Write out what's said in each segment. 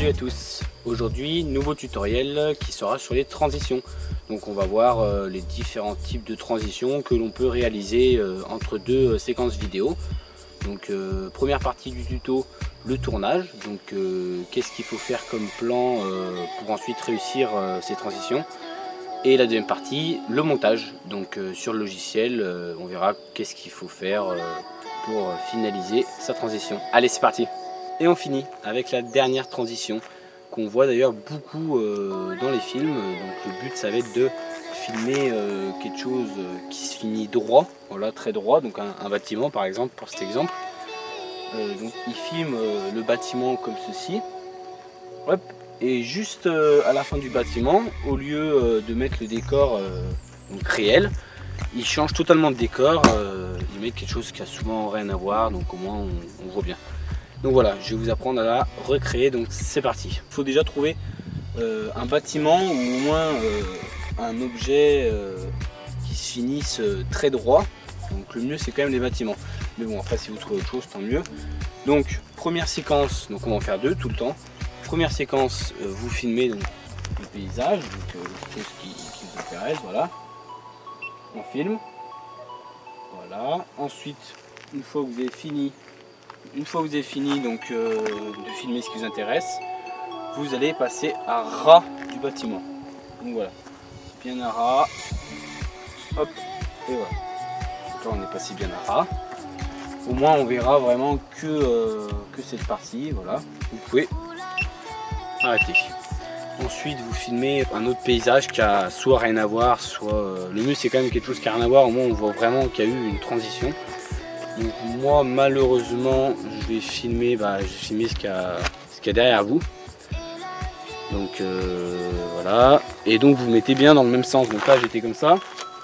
Salut à tous, aujourd'hui nouveau tutoriel qui sera sur les transitions. Donc on va voir les différents types de transitions que l'on peut réaliser entre deux séquences vidéo. Donc première partie du tuto, le tournage. Donc qu'est-ce qu'il faut faire comme plan pour ensuite réussir ces transitions. Et la deuxième partie, le montage. Donc sur le logiciel, on verra qu'est-ce qu'il faut faire pour finaliser sa transition. Allez, c'est parti! Et on finit avec la dernière transition qu'on voit d'ailleurs beaucoup dans les films. Donc le but ça va être de filmer quelque chose qui se finit droit, voilà, très droit, donc un bâtiment par exemple pour cet exemple. Donc il filme le bâtiment comme ceci. Hop. Et juste à la fin du bâtiment, au lieu de mettre le décor donc réel, il change totalement de décor, il met quelque chose qui a souvent rien à voir, donc au moins on voit bien. Donc voilà, je vais vous apprendre à la recréer, donc c'est parti. Il faut déjà trouver un bâtiment ou au moins un objet qui se finisse très droit. Donc le mieux c'est quand même les bâtiments. Mais bon, après si vous trouvez autre chose, tant mieux. Donc première séquence, donc on va en faire deux tout le temps. Première séquence, vous filmez donc, le paysage, donc quelque chose qui vous intéresse, voilà. On filme. Voilà. Ensuite, une fois que vous avez fini donc, de filmer ce qui vous intéresse, vous allez passer à ras du bâtiment. Donc voilà, bien à ras. Hop, et voilà. Donc là on est passé bien à ras. Au moins on verra vraiment que cette partie. Voilà, vous pouvez arrêter. Ensuite vous filmez un autre paysage qui a soit rien à voir, soit le mieux c'est quand même quelque chose qui a rien à voir. Au moins on voit vraiment qu'il y a eu une transition. Donc moi malheureusement je vais filmer ce qu'il y a derrière vous. Donc voilà. Et donc vous mettez bien dans le même sens. Donc là j'étais comme ça,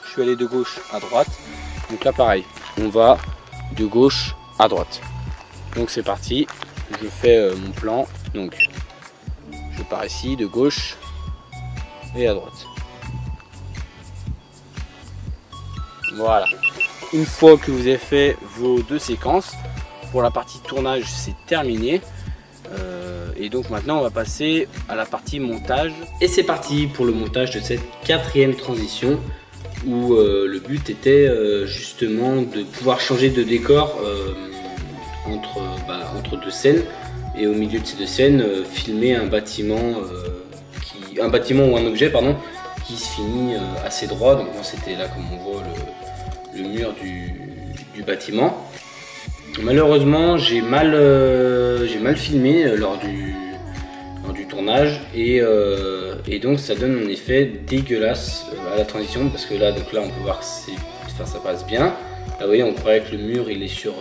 je suis allé de gauche à droite. Donc là pareil, on va de gauche à droite. Donc c'est parti, je fais mon plan. Donc je pars ici de gauche et à droite. Voilà. Une fois que vous avez fait vos deux séquences, pour la partie tournage c'est terminé. Et donc maintenant on va passer à la partie montage. Et c'est parti pour le montage de cette quatrième transition où le but était justement de pouvoir changer de décor entre deux scènes. Et au milieu de ces deux scènes, filmer un bâtiment ou un objet pardon, qui se finit assez droit. Donc c'était là comme on voit le mur du bâtiment. Malheureusement j'ai mal filmé lors du tournage et donc ça donne un effet dégueulasse à la transition, parce que là on peut voir que ça passe bien. Là vous voyez, on croirait que le mur il est sur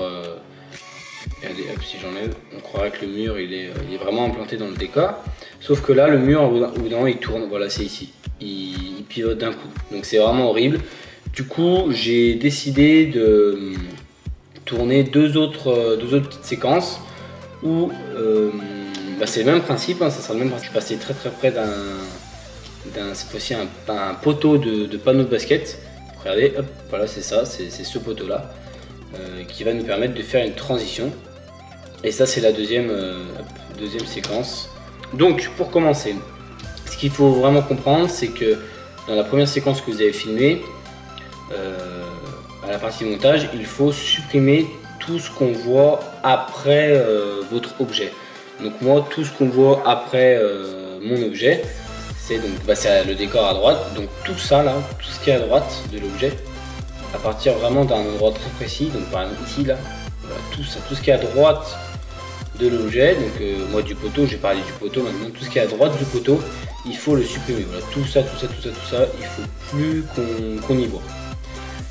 regardez, hop, si j'enlève, on croirait que le mur il est vraiment implanté dans le décor, sauf que là le mur au bout d'un moment il tourne. Voilà, c'est ici, il pivote d'un coup, donc c'est vraiment horrible. Du coup j'ai décidé de tourner deux autres petites séquences où c'est le même principe, hein, ça sera le même principe. Je suis passé très près cette fois-ci un poteau de panneau de basket. Regardez, hop, voilà, c'est ça, c'est ce poteau là qui va nous permettre de faire une transition. Et ça c'est la deuxième séquence. Donc pour commencer, ce qu'il faut vraiment comprendre, c'est que dans la première séquence que vous avez filmée, à la partie montage, il faut supprimer tout ce qu'on voit après votre objet. Donc moi, tout ce qu'on voit après mon objet, c'est donc le décor à droite. Donc tout ça là, tout ce qui est à droite de l'objet, à partir vraiment d'un endroit très précis. Donc par exemple ici là, voilà, tout ce qui est à droite de l'objet. Donc moi du poteau, j'ai parlé du poteau maintenant. Tout ce qui est à droite du poteau, il faut le supprimer. Voilà, tout ça, il faut plus qu'on y voit.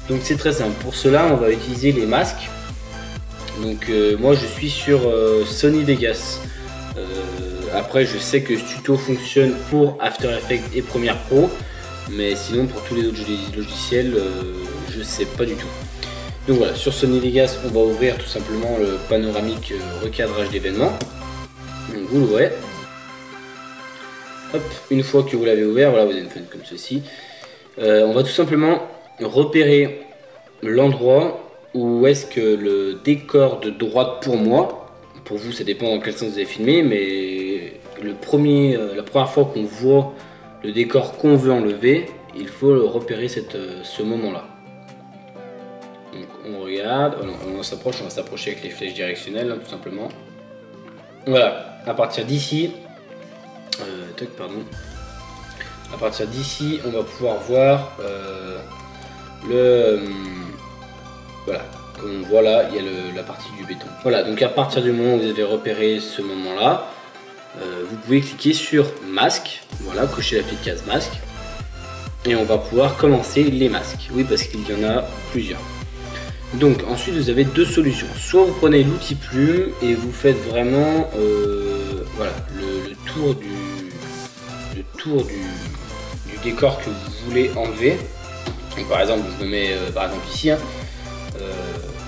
Donc c'est très simple. Pour cela, on va utiliser les masques. Donc moi je suis sur Sony Vegas. Après je sais que ce tuto fonctionne pour After Effects et Premiere Pro, mais sinon pour tous les autres logiciels je sais pas du tout. Donc voilà, sur Sony Vegas on va ouvrir tout simplement le panoramique recadrage d'événements. Donc vous l'ouvrez. Hop, une fois que vous l'avez ouvert, voilà, vous avez une fenêtre comme ceci. On va tout simplement repérer l'endroit où est-ce que le décor de droite pour moi, pour vous ça dépend dans quel sens vous avez filmé, mais la première fois qu'on voit le décor qu'on veut enlever, il faut repérer ce moment-là. Donc on regarde, on s'approche, on va s'approcher avec les flèches directionnelles, hein, tout simplement. Voilà, à partir d'ici, à partir d'ici, on va pouvoir voir voilà, comme on voit là, il y a la partie du béton. Voilà, donc à partir du moment où vous avez repéré ce moment-là, vous pouvez cliquer sur masque, voilà, cocher la petite case masque, et on va pouvoir commencer les masques. Oui, parce qu'il y en a plusieurs. Donc ensuite vous avez deux solutions. Soit vous prenez l'outil plume et vous faites vraiment voilà, le tour du décor que vous voulez enlever. Donc, par exemple, je me mets par exemple ici. Hein.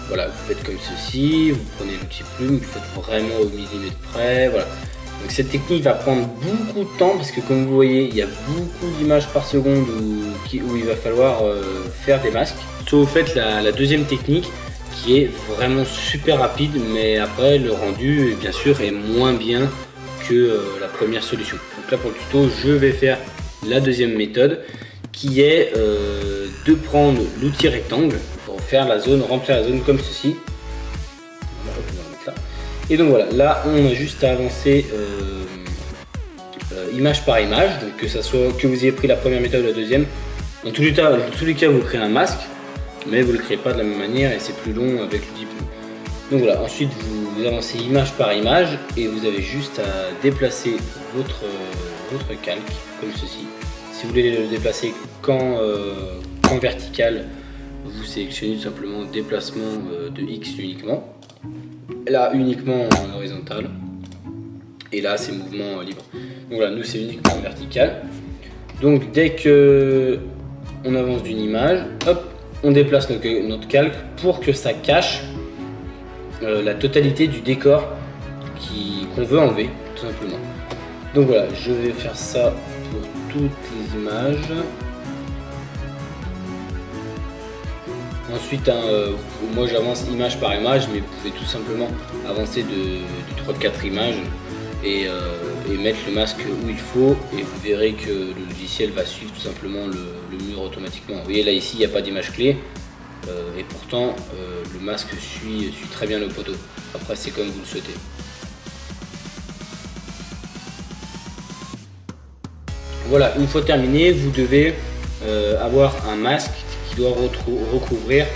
Voilà, vous faites comme ceci, vous prenez l'outil plume, vous faites vraiment au millimètre près. Voilà. Donc cette technique va prendre beaucoup de temps parce que comme vous voyez, il y a beaucoup d'images par seconde où il va falloir faire des masques. Soit vous faites la deuxième technique qui est vraiment super rapide, mais après le rendu bien sûr est moins bien que la première solution. Donc là pour le tuto, je vais faire la deuxième méthode qui est de prendre l'outil rectangle pour faire la zone, remplir la zone comme ceci. Et donc voilà, là on a juste à avancer image par image, donc que vous ayez pris la première méthode ou la deuxième. Dans tous les cas, vous créez un masque, mais vous ne le créez pas de la même manière et c'est plus long avec l'outil plume. Donc voilà, ensuite vous avancez image par image et vous avez juste à déplacer votre calque comme ceci. Si vous voulez le déplacer qu'en vertical, vous sélectionnez tout simplement déplacement de X uniquement. Là uniquement en horizontal et là c'est mouvement libre. Donc là nous c'est uniquement en vertical. Donc dès que on avance d'une image, hop, on déplace notre calque pour que ça cache la totalité du décor qu'on veut enlever tout simplement. Donc voilà, je vais faire ça pour toutes les images. Ensuite, moi j'avance image par image, mais vous pouvez tout simplement avancer de 3-4 images et mettre le masque où il faut, et vous verrez que le logiciel va suivre tout simplement le mur automatiquement. Vous voyez là ici il n'y a pas d'image clé et pourtant le masque suit très bien le poteau. Après c'est comme vous le souhaitez. Voilà, une fois terminé, vous devez avoir un masque qui doit recouvrir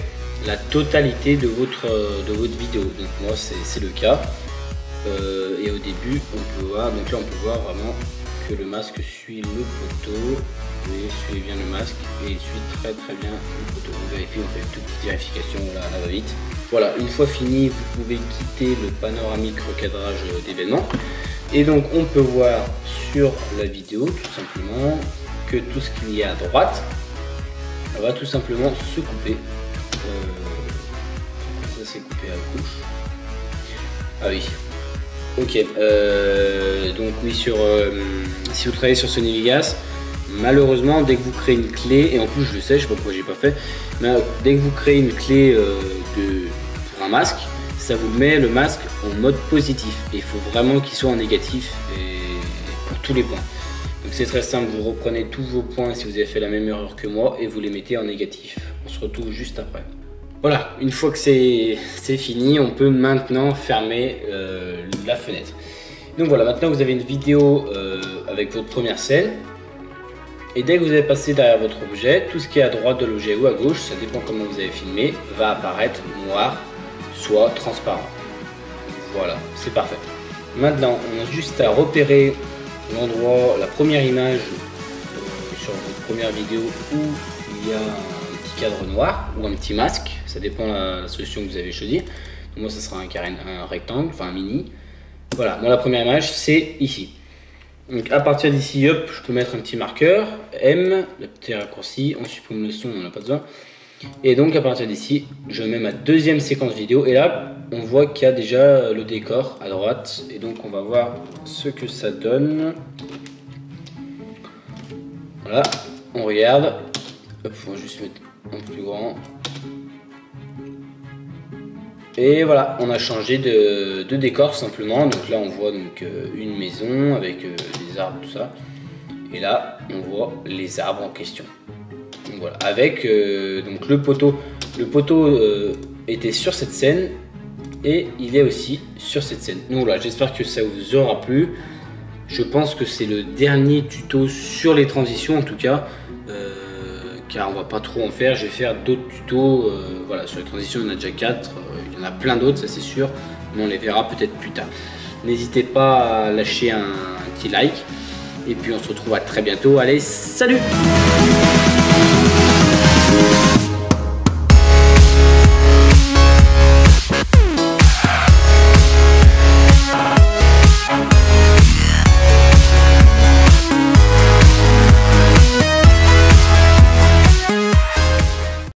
la totalité de votre vidéo. Donc moi c'est le cas. Et au début on peut voir, donc là on peut voir vraiment que le masque suit le poteau. Vous voyez, suivez bien le masque et il suit très bien le poteau. On vérifie, on fait une toute petite vérification, là va vite. Voilà, une fois fini, vous pouvez quitter le panoramique recadrage d'événements. Et donc on peut voir sur la vidéo tout simplement que tout ce qu'il y a à droite va tout simplement se couper. Ça s'est coupé à gauche. Ah oui. Ok. Donc oui, si vous travaillez sur Sony Vegas, malheureusement dès que vous créez une clé, et en plus je le sais, je sais pas pourquoi j'ai pas fait, mais dès que vous créez une clé pour un masque, ça vous met le masque en mode positif. Et il faut vraiment qu'il soit en négatif et pour tous les points. Donc c'est très simple, vous reprenez tous vos points si vous avez fait la même erreur que moi et vous les mettez en négatif. On se retrouve juste après. Voilà, une fois que c'est fini, on peut maintenant fermer la fenêtre. Donc voilà, maintenant vous avez une vidéo avec votre première scène. Et dès que vous avez passé derrière votre objet, tout ce qui est à droite de l'objet ou à gauche, ça dépend comment vous avez filmé, va apparaître noir, soit transparent. Voilà, c'est parfait. Maintenant, on a juste à repérer l'endroit, la première image sur votre première vidéo où il y a un petit cadre noir ou un petit masque, ça dépend de la solution que vous avez choisie. Donc moi, ça sera un rectangle, enfin un mini. Voilà, moi la première image, c'est ici. Donc à partir d'ici, hop, je peux mettre un petit marqueur, M, le petit raccourci, on supprime le son, on n'a pas besoin. Et donc à partir d'ici, je mets ma deuxième séquence vidéo et là, on voit qu'il y a déjà le décor à droite. Et donc on va voir ce que ça donne. Voilà, on regarde. Hop, on va juste mettre un plus grand. Et voilà, on a changé de décor simplement. Donc là on voit donc une maison avec des arbres, tout ça. Et là on voit les arbres en question. Donc voilà, avec donc le poteau. Le poteau était sur cette scène et il est aussi sur cette scène. Donc voilà, j'espère que ça vous aura plu. Je pense que c'est le dernier tuto sur les transitions en tout cas. Car on va pas trop en faire, je vais faire d'autres tutos, voilà, sur les transitions il y en a déjà 4, il y en a plein d'autres ça c'est sûr, mais on les verra peut-être plus tard. N'hésitez pas à lâcher un petit like, et puis on se retrouve à très bientôt, allez salut!